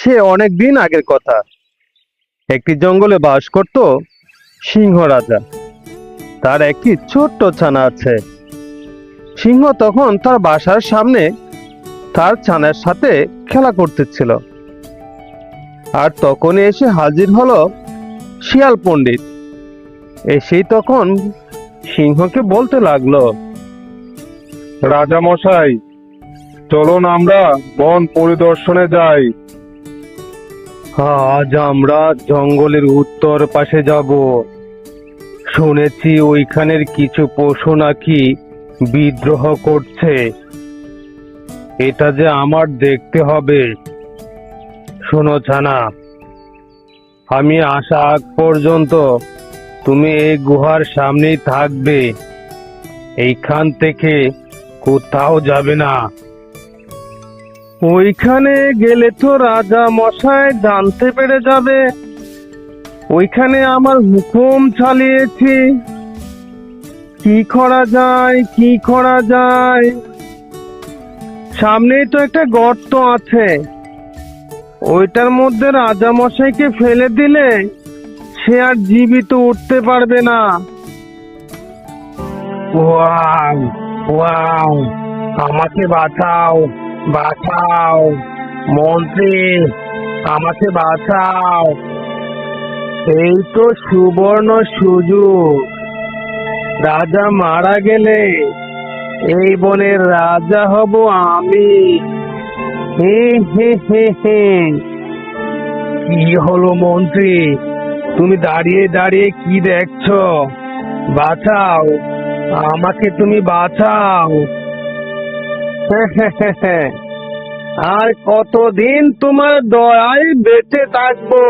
সে অনেক দিন আগের কথা। একটি জঙ্গলে বাস করত সিংহ রাজা। তার একটি ছোট্ট ছানা আছে। সিংহ তখন তার বাসার সামনে তার ছানার সাথে খেলা করতেছিল। আর তখনই এসে হাজির হলো শিয়াল পণ্ডিত। এসেই তখন সিংহকে বলতে লাগলো, রাজা মশাই, চলুন আমরা বন পরিদর্শনে যাই। আজ আমরা জঙ্গলের উত্তর পাশে যাব। শুনেছি ওইখানের কিছু পশু নাকি বিদ্রোহ করছে। এটা যে আমার দেখতে হবে। শোনো ছানা, আমি আসা আগ পর্যন্ত তুমি এই গুহার সামনেই থাকবে। এইখান থেকে কোথাও যাবে না। ওইখানে গেলে তো রাজা মশাই জানতে পেরে যাবে ওইখানে আমার হুকুম চালিয়েছি। কি করা যায়, কি করা যায়? সামনেই তো একটা গর্ত আছে। ওইটার মধ্যে রাজা মশাইকে ফেলে দিলে সে আর জীবিত উঠতে পারবে না। ওয়াও, ওয়াও, আমাকে বাঁচাও, বাঁচাও মন্ত্রী, আমাকে বাঁচাও। এই তো সুবর্ণ সুযোগ। রাজা মারা গেলে এই বনের রাজা হব আমি। হে হে হে হে। কি হলো মন্ত্রী, তুমি দাঁড়িয়ে দাঁড়িয়ে কি দেখছো? বাঁচাও, আমাকে তুমি বাঁচাও। আর কতদিন তোমার দয়ায় বেঁচে থাকবো?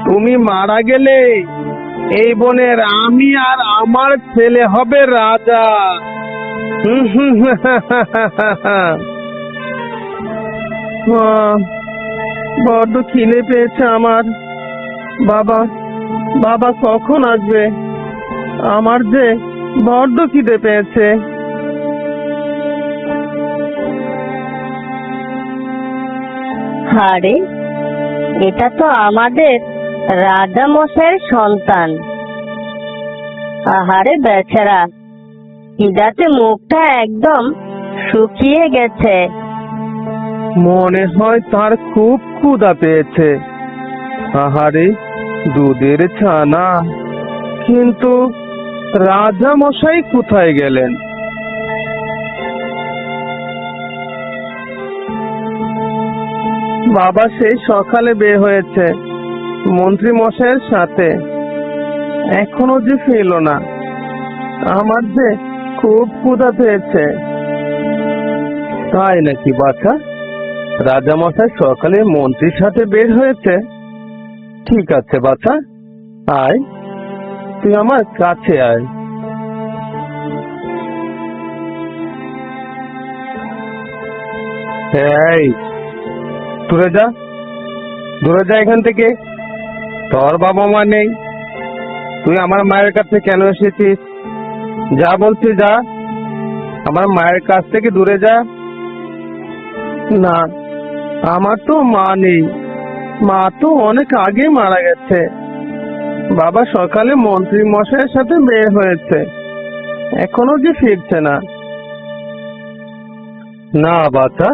তুমি মারা গেলে এই বনের আমি আর আমার ছেলে হবে রাজা। বড্ড খিদে পেয়েছে আমার। বাবা, বাবা কখন আসবে? আমার যে বড্ড খিদে পেয়েছে। আরে, এটা তো আমাদের রাজা মশাইয়ের সন্তান। আহারে বেচারা, খিদাতে মুখটা একদম শুকিয়ে গেছে। মনে হয় তার খুব ক্ষুধা পেয়েছে। আহারে, দুধের ছানা। কিন্তু রাজা মশাই কোথায় গেলেন? বাবা সেই সকালে বের হয়েছে মন্ত্রী মশাইয়ের সাথে, এখনো যে ফিরল না। আমার যে খুব ক্ষুধা পেয়েছে। তাই নাকি বাছা? রাজা মশাই সকালে মন্ত্রীর সাথে বের হয়েছে। ঠিক আছে বাছা, আয়, তুই আমার কাছে আয়। এই, দূরে যা, দূরে যা এখান থেকে। তোর বাবা মা নেই, তুই আমার মায়ের কাছে কেন এসেছিস? যা বলছি যা, আমার মায়ের কাছ থেকে দূরে যা। না, আমার তো মা নেই। মা তো অনেক আগে মারা গেছে। বাবা সকালে মন্ত্রী মশাইয়ের সাথে বের হয়েছে, এখনো যে ফিরছে না। না বাচ্চা,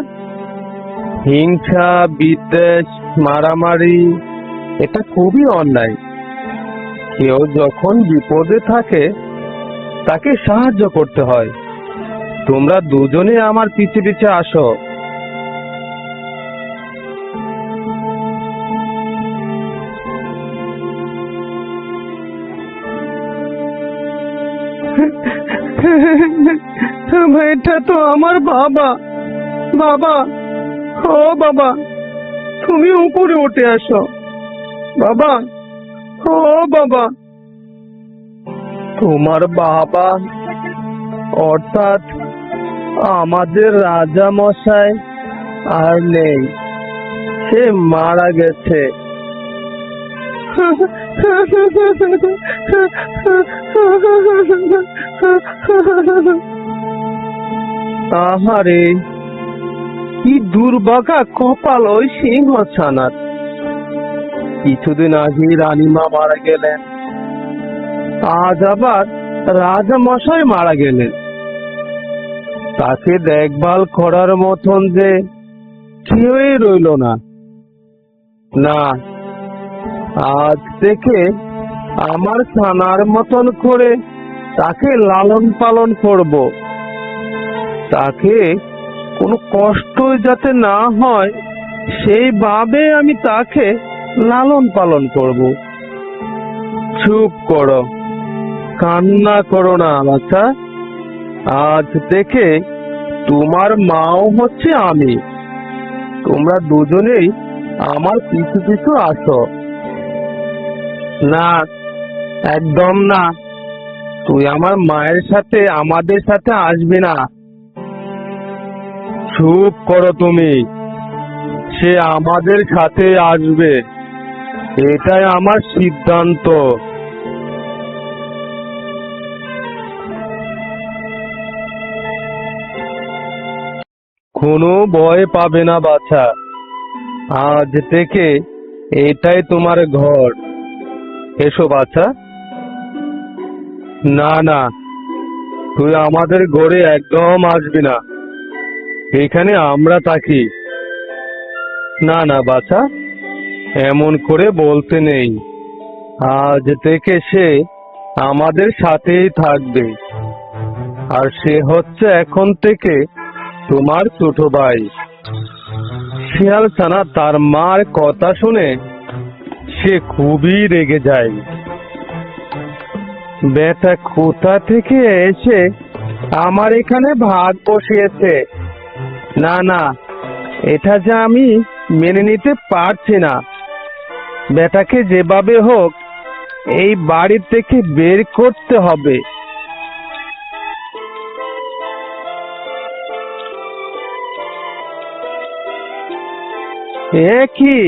হিংসা, বিদ্বেষ, মারামারি এটা খুবই অন্যায়। কেউ যখন বিপদে থাকে তাকে সাহায্য করতে হয়। তোমরা দুজনে আমার পিছে পিছে আসো। এটা তো আমার বাবা। বাবা, ও বাবা, তুমি উপরে উঠে আসো। বাবা, ও বাবা। তোমার বাবা অর্থাৎ আমাদের রাজা মশাই আর নেই, সে মারা গেছে। আহারে, কি দুর্ভাগা কপাল ওই সিংহ ছানার। কিছুদিন আগে রানীমা মারা গেলেন, আজ আবার রাজা মশাই মারা গেলেন। তাকে দেখভাল করার মতন যে কেউই রইল না। না, আজ থেকে আমার ছানার মতন করে তাকে লালন পালন করব। তাকে কোনো কষ্টই যাতে না হয় সেইভাবে আমি তাকে লালন পালন করব। চুপ করো, কান্না করো না বাচ্চা। আজ থেকে তোমার মাও হচ্ছে আমি। তোমরা দুজনেই আমার পিছু পিছু আসো। না, একদম না, তুই আমার মায়ের সাথে আমাদের সাথে আসবি না। চুপ করো তুমি, সে আমাদের সাথে আসবে, এটাই আমার সিদ্ধান্ত। কোনো ভয় পাবে না বাছা, আজ থেকে এটাই তোমার ঘর। এসো বাছা। না না, তুই আমাদের ঘরে একদম আসবি না, এখানে আমরা থাকি। না না বাছা, এমন করে বলতে নেই। আজ থেকে সে আমাদের সাথেই থাকবে, আর সে হচ্ছে এখন থেকে তোমার ছোট ভাই। শিয়াল ছানা তার মার কথা শুনে সে খুবই রেগে যায়। বেটা কোথা থেকে এসে আমার এখানে ভাগ বসিয়েছে। না না, এটা যে আমি মেনে নিতে পারছি না। বেটাকে যেভাবে হোক এই বাড়ি থেকে বের করতে হবে। এ কি,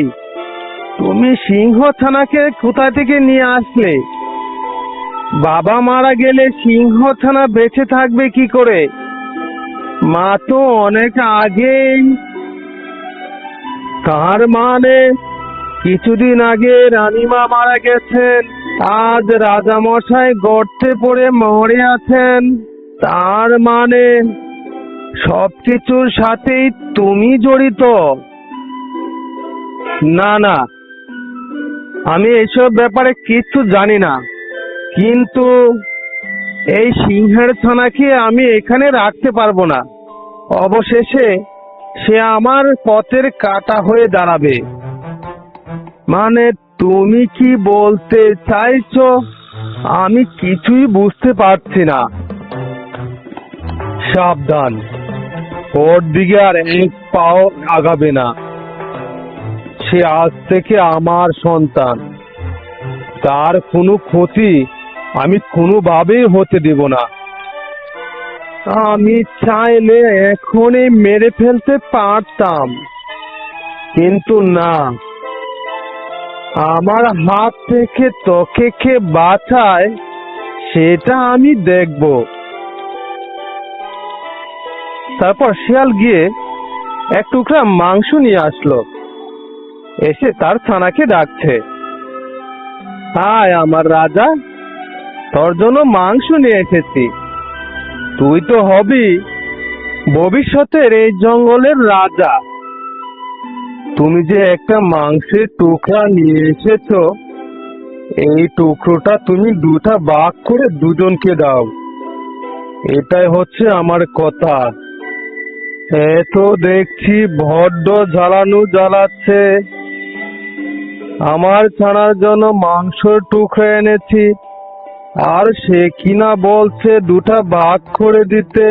তুমি সিংহ ছানাকে কোথা থেকে নিয়ে আসলে? বাবা মারা গেলে সিংহ ছানা বেঁচে থাকবে কি করে? মা তো অনেক আগেই। তার মানে কিছুদিন আগে রানীমা মারা গেছেন, আজ রাজামশাই গর্তে পড়ে মরে আছেন। তার মানে সবকিছুর সাথেই তুমি জড়িত। না না, আমি এসব ব্যাপারে কিচ্ছু জানি না, কিন্তু এই সিংহের ছানাকে আমি এখানে রাখতে পারবো না। অবশেষে সে আমার পথের কাঁটা হয়ে দাঁড়াবে। মানে তুমি কি বলতে চাইছো? আমি কিছুই বুঝতে পারছি না। সাবধান, ওর দিকে আর এক পাও আগাবে না। সে আজ থেকে আমার সন্তান, তার কোনো ক্ষতি আমি কোনোভাবেই হতে দেব না। আমি চাইলে এখনই মেরে ফেলতে পারতাম, কিন্তু না, আমার হাত থেকে তোকে কে বাঁচায় সেটা আমি দেখব। তারপর শিয়াল গিয়ে এক টুকরা মাংস নিয়ে আসলো, এসে তার ছানাকে ডাকছে। আয় আমার রাজা, তোর জন্য মাংস নিয়ে এসেছি। তুই তো হবি ভবিষ্যতের এই জঙ্গলের রাজা। তুমি যে একটা মাংসের টুকরা নিয়ে এসেছো, এই টুকরোটা তুমি দুটা ভাগ করে দুজনকে দাও, এটাই হচ্ছে আমার কথা। এত দেখছি বড্ড জ্বালানো জ্বালাচ্ছে। আমার ছানার জন্য মাংসের টুকরো এনেছি, আর সে কিনা বলছে দুটা ভাগ করে দিতে।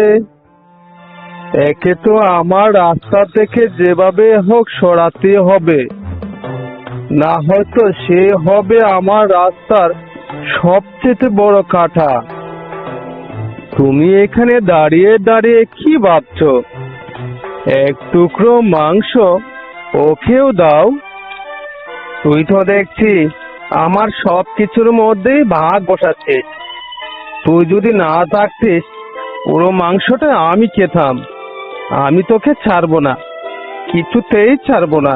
একে তো আমার রাস্তা থেকে যেভাবে হোক সরাতে হবে, না হয়তো সে হবে আমার রাস্তার সবচেয়ে বড় কাঁটা। তুমি এখানে দাঁড়িয়ে দাঁড়িয়ে কি ভাবছো? এক টুকরো মাংস ওকেও দাও। তুই তো দেখছি আমার সবকিছুর মধ্যেই ভাগ বসাচ্ছিস। তুই যদি না থাকতিস পুরো মাংসটা আমি খেতাম। আমি তোকে ছাড়বো না, কিছুতেই ছাড়বো না।